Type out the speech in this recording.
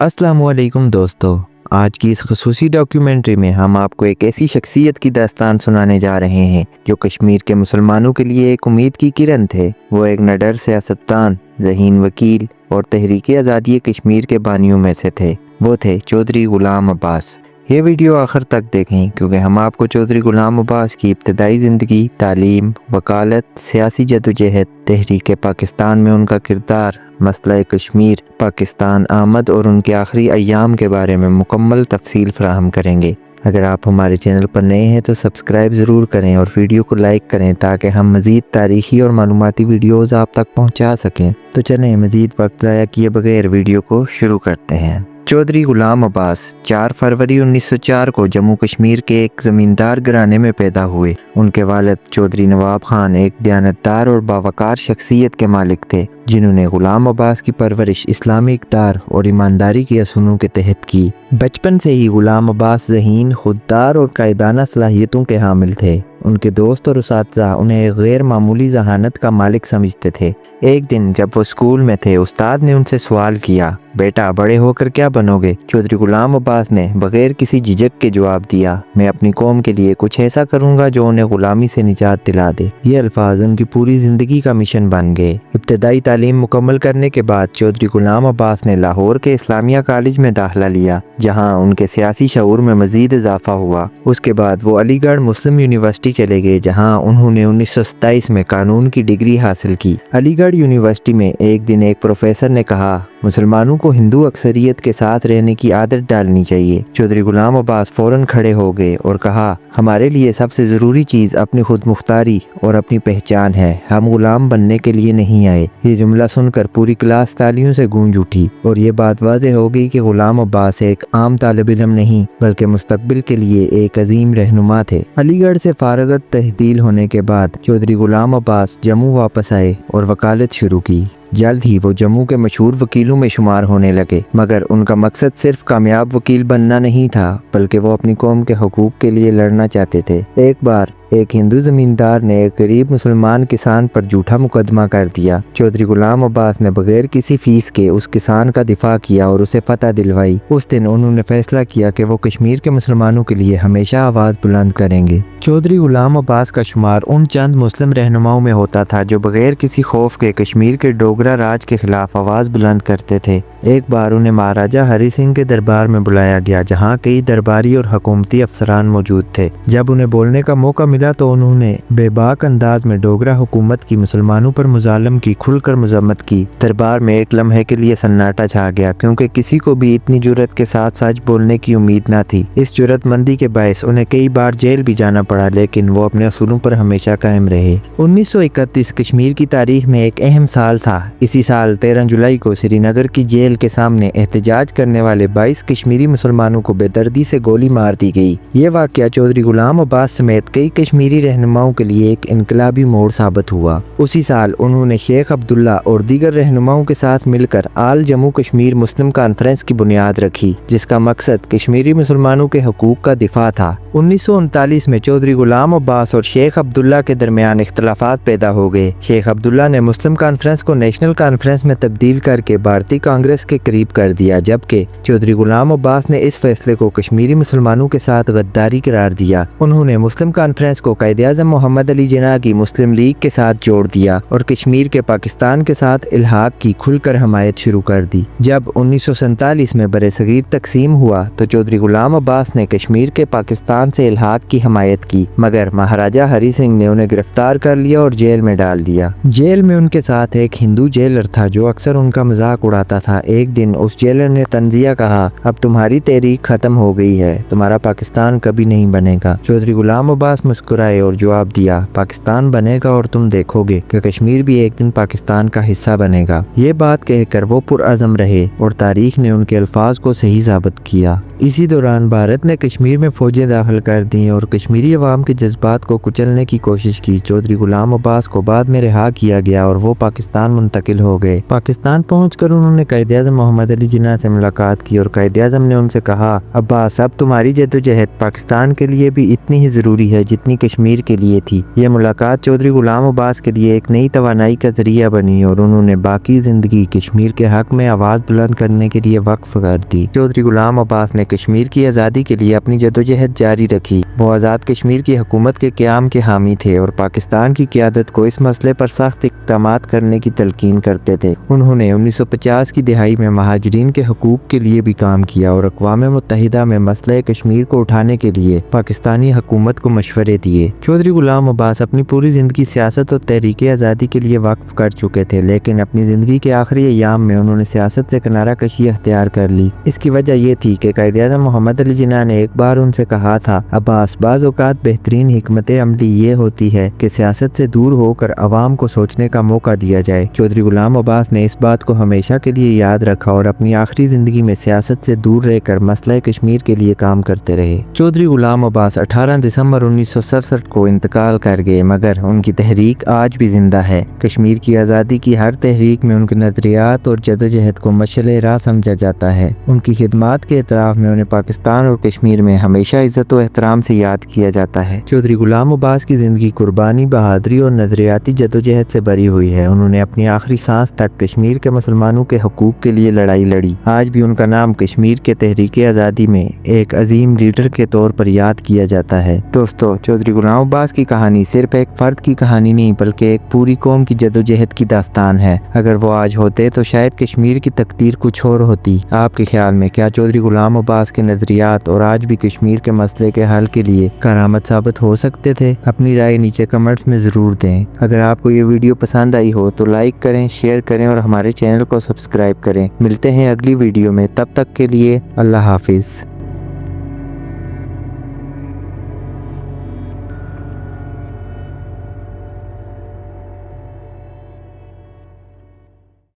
अस्सलाम वालेकुम दोस्तों। आज की इस खसूसी डॉक्यूमेंट्री में हम आपको एक ऐसी शख्सियत की दास्तान सुनाने जा रहे हैं जो कश्मीर के मुसलमानों के लिए एक उम्मीद की किरण थे। वो एक निडर सियासतदान, ज़हीन वकील और तहरीक आज़ादी कश्मीर के बानियों में से थे। वो थे चौधरी गुलाम अब्बास। ये वीडियो आखिर तक देखें क्योंकि हम आपको चौधरी गुलाम अब्बास की इब्तदाई ज़िंदगी, तालीम, वकालत, सियासी जदोजहद, तहरीक पाकिस्तान में उनका किरदार, मसला कश्मीर, पाकिस्तान आमद और उनके आखिरी अय्याम के बारे में मुकम्मल तफसील फराहम करेंगे। अगर आप हमारे चैनल पर नए हैं तो सब्सक्राइब ज़रूर करें और वीडियो को लाइक करें ताकि हम मज़ीद तारीख़ी और मालूमाती वीडियोज़ आप तक पहुँचा सकें। तो चलें मज़ीद वक्त ज़ाया किए बगैर वीडियो को शुरू करते हैं। चौधरी गुलाम अब्बास 4 फरवरी 1904 को जम्मू कश्मीर के एक ज़मींदार घराने में पैदा हुए। उनके वालिद चौधरी नवाब खान एक दयानतदार और बावकार शख्सियत के मालिक थे जिन्होंने गुलाम अब्बास की परवरिश इस्लामी इक़्तिदार और ईमानदारी के असूलों के तहत की। बचपन से ही गुलाम अब्बास ज़हीन, खुददार और कायदाना सलाहियतों के हामिल थे। उनके दोस्त और उस्ताद उन्हें एक गैर मामूली जहानत का मालिक समझते थे। एक दिन जब वो स्कूल में थे, उस्ताद ने उनसे सवाल किया, बेटा बड़े होकर क्या बनोगे? चौधरी गुलाम अब्बास ने बगैर किसी झिझक के जवाब दिया, मैं अपनी कौम के लिए कुछ ऐसा करूँगा जो उन्हें गुलामी से निजात दिला दे। ये अल्फाज उनकी पूरी ज़िंदगी का मिशन बन गए। इब्तदाई तालीम मुकम्मल करने के बाद चौधरी गुलाम अब्बास ने लाहौर के इस्लामिया कॉलेज में दाखिला लिया, जहाँ उनके सियासी शऊर में मज़ीद इजाफा हुआ। उसके बाद वो अलीगढ़ मुस्लिम यूनिवर्सिटी चले गए, जहाँ उन्होंने 1927 में कानून की डिग्री हासिल की। अलीगढ़ यूनिवर्सिटी में एक दिन एक प्रोफेसर ने कहा, मुसलमानों को हिंदू अक्सरियत के साथ रहने की आदत डालनी चाहिए। चौधरी गुलाम अब्बास फ़ौरन खड़े हो गए और कहा, हमारे लिए सबसे ज़रूरी चीज़ अपनी खुद मुख्तारी और अपनी पहचान है, हम गुलाम बनने के लिए नहीं आए। ये जुमला सुनकर पूरी क्लास तालियों से गूंज उठी और ये बात वाज़ेह हो गई कि गुलाम अब्बास एक आम तालिब इल्म नहीं बल्कि मुस्तकबिल के लिए एक अजीम रहनुमा थे। अलीगढ़ से फारगत तहसील होने के बाद चौधरी गुलाम अब्बास जम्मू वापस आए और वकालत शुरू की। जल्द ही वो जम्मू के मशहूर वकीलों में शुमार होने लगे, मगर उनका मकसद सिर्फ कामयाब वकील बनना नहीं था बल्कि वो अपनी कौम के हकूक़ के लिए लड़ना चाहते थे। एक बार एक हिंदू ज़मींदार ने एक गरीब मुसलमान किसान पर झूठा मुकदमा कर दिया। चौधरी गुलाम अब्बास ने बगैर किसी फीस के उस किसान का दिफा किया और उसे फतह दिलवाई। उस दिन उन्होंने फैसला किया कि वो कश्मीर के मुसलमानों के लिए हमेशा आवाज़ बुलंद करेंगे। चौधरी गुलाम अब्बास का शुमार उन चंद मुस्लिम रहनुमाओं में होता था जो बगैर किसी खौफ के कश्मीर के डोगरा राज के खिलाफ आवाज़ बुलंद करते थे। एक बार उन्हें महाराजा हरी सिंह के दरबार में बुलाया गया, जहाँ कई दरबारी और हुकूमती अफसरान मौजूद थे। जब उन्हें बोलने का मौका मिला तो उन्होंने बेबाक अंदाज में डोगरा हुकूमत की मुसलमानों पर मुजालम की खुलकर मजम्मत की। दरबार में एक लम्हे के लिए सन्नाटा छा गया, क्योंकि किसी को भी इतनी जुर्रत के साथ सच बोलने की उम्मीद न थी। इस जुर्रतमंदी के बायस उन्हें कई बार जेल भी जाना पड़ा, लेकिन वो अपने असूलों पर हमेशा कायम रहे। 1931 कश्मीर की तारीख में एक अहम साल था। इसी साल 13 जुलाई को श्रीनगर की जेल के सामने एहतजाज करने वाले 22 कश्मीरी मुसलमानों को बेदर्दी से गोली मार दी गई। ये वाक़या चौधरी गुलाम अब्बास समेत कई कश्मीरी रहनुमाओं के लिए एक इनकलाबी मोड़ साबित हुआ। उसी साल उन्होंने शेख अब्दुल्ला और दीगर रहनुमाओं के साथ मिलकर आल जम्मू कश्मीर मुस्लिम कॉन्फ्रेंस की बुनियाद रखी, जिसका मकसद कश्मीरी मुसलमानों के हकूक़ का दिफा था। 1939 में चौधरी गुलाम अब्बास और शेख अब्दुल्ला के दरमियान इख्तलाफात पैदा हो गए। शेख अब्दुल्ला ने मुस्लिम कॉन्फ्रेंस को नेशनल कॉन्फ्रेंस में तब्दील करके भारतीय कांग्रेस के करीब कर दिया, जबकि चौधरी गुलाम अब्बास ने इस फैसले को कश्मीरी मुसलमानों के साथ गद्दारी करार दिया। उन्होंने मुस्लिम कॉन्फ्रेंस को कायद-ए-आज़म मोहम्मद अली जिन्ना की मुस्लिम लीग के साथ जोड़ दिया और कश्मीर के पाकिस्तान के साथ इल्हाक की खुलकर हमायत शुरू कर दी। जब 1947 में बरे-सगीर तकसीम हुआ तो चौधरी गुलाम अब्बास ने कश्मीर के पाकिस्तान से इल्हाक की हमायत की, मगर महाराजा हरी सिंह ने उन्हें गिरफ्तार कर लिया और जेल में डाल दिया। जेल में उनके साथ एक हिंदू जेलर था जो अक्सर उनका मजाक उड़ाता था। एक दिन उस जेलर ने तंजिया कहा, अब तुम्हारी तहरीक खत्म हो गई है, तुम्हारा पाकिस्तान कभी नहीं बनेगा। चौधरी गुलाम अब्बास मुस्कुराए और जवाब दिया, पाकिस्तान बनेगा और तुम देखोगे कि कश्मीर भी एक दिन पाकिस्तान का हिस्सा बनेगा। ये बात कहकर वो पुरअज़म रहे और तारीख ने उनके अल्फाज को सही साबित किया। इसी दौरान भारत ने कश्मीर में फौजें दाखिल कर दी और कश्मीरी अवाम के जज्बात को कुचलने की कोशिश की। चौधरी गुलाम अब्बास को बाद में रिहा किया गया और वो पाकिस्तान मुंतकिल हो गए। पाकिस्तान पहुंचकर उन्होंने कायद-ए-आज़म मोहम्मद अली जिन्ना से मुलाकात की और कायद-ए-आज़म ने उनसे कहा, अब्बास अब तुम्हारी जद्दोजहद पाकिस्तान के लिए भी इतनी ही ज़रूरी है जितनी اپنی کشمیر کے لیے تھی۔ یہ ملاقات چودھری غلام عباس کے لیے ایک نئی توانائی کا ذریعہ بنی اور انہوں نے باقی زندگی کشمیر کے حق میں آواز بلند کرنے کے لیے وقف کر دی۔ چودھری غلام عباس نے کشمیر کی آزادی کے لیے اپنی جدوجہد جاری رکھی۔ وہ آزاد کشمیر کی حکومت کے قیام کے حامی تھے اور پاکستان کی قیادت کو اس مسئلے پر سخت اقدامات کرنے کی تلقین کرتے تھے۔ انہوں نے 1950 کی دہائی میں مہاجرین کے حقوق کے لیے بھی کام کیا اور اقوام متحدہ میں مسئلہ کشمیر کو اٹھانے کے لیے پاکستانی حکومت کو مشورے دیے۔ چودھری غلام عباس اپنی پوری زندگی سیاست اور تحریک آزادی کے لیے وقف کر چکے تھے، لیکن اپنی زندگی کے آخری ایام میں انہوں نے سیاست سے کنارہ کشی اختیار کر لی۔ اس کی وجہ یہ تھی کہ قائد اعظم محمد علی جناح نے ایک بار ان سے کہا تھا، عباس، بعض اوقات بہترین حکمت عملی یہ ہوتی ہے کہ سیاست سے دور ہو کر عوام کو سوچنے کا موقع دیا جائے۔ چودھری غلام عباس نے اس بات کو ہمیشہ کے لیے یاد رکھا اور اپنی آخری زندگی میں سیاست سے دور رہ کر مسئلہ کشمیر کے لیے کام کرتے رہے۔ چودھری غلام عباس 18 دسمبر 1967 کو انتقال کر گئے، مگر ان کی تحریک آج بھی زندہ ہے۔ کشمیر کی آزادی کی ہر تحریک میں ان کے نظریات اور جدوجہد کو مشعل راہ سمجھا جاتا ہے۔ ان کی خدمات کے اعتراف میں انہیں پاکستان اور کشمیر میں ہمیشہ عزت و احترام سے یاد کیا جاتا ہے۔ چودھری غلام عباس کی زندگی قربانی، بہادری اور نظریاتی جدوجہد سے بھری ہوئی ہے۔ انہوں نے اپنی آخری سانس تک کشمیر کے مسلمانوں کے حقوق کے لیے لڑائی لڑی۔ آج بھی ان کا نام کشمیر کے تحریک آزادی میں ایک عظیم لیڈر کے طور پر یاد کیا جاتا ہے۔ دوستو، چودھری غلام عباس کی کہانی صرف ایک فرد کی کہانی نہیں بلکہ ایک پوری قوم کی جدوجہد کی داستان ہے۔ اگر وہ آج ہوتے تو شاید کشمیر کی تقدیر کچھ اور ہوتی۔ آپ کے خیال میں کیا چودھری غلام عباس کے نظریات اور آج بھی کشمیر کے مسئلے کے حل کے لیے کارآمد ثابت ہو سکتے تھے؟ اپنی رائے نیچے کمنٹس میں ضرور دیں۔ اگر آپ کو یہ ویڈیو پسند آئی ہو تو لائک کریں، شیئر کریں اور ہمارے چینل کو سبسکرائب کریں۔ ملتے ہیں اگلی ویڈیو میں، تب تک کے لیے اللہ حافظ۔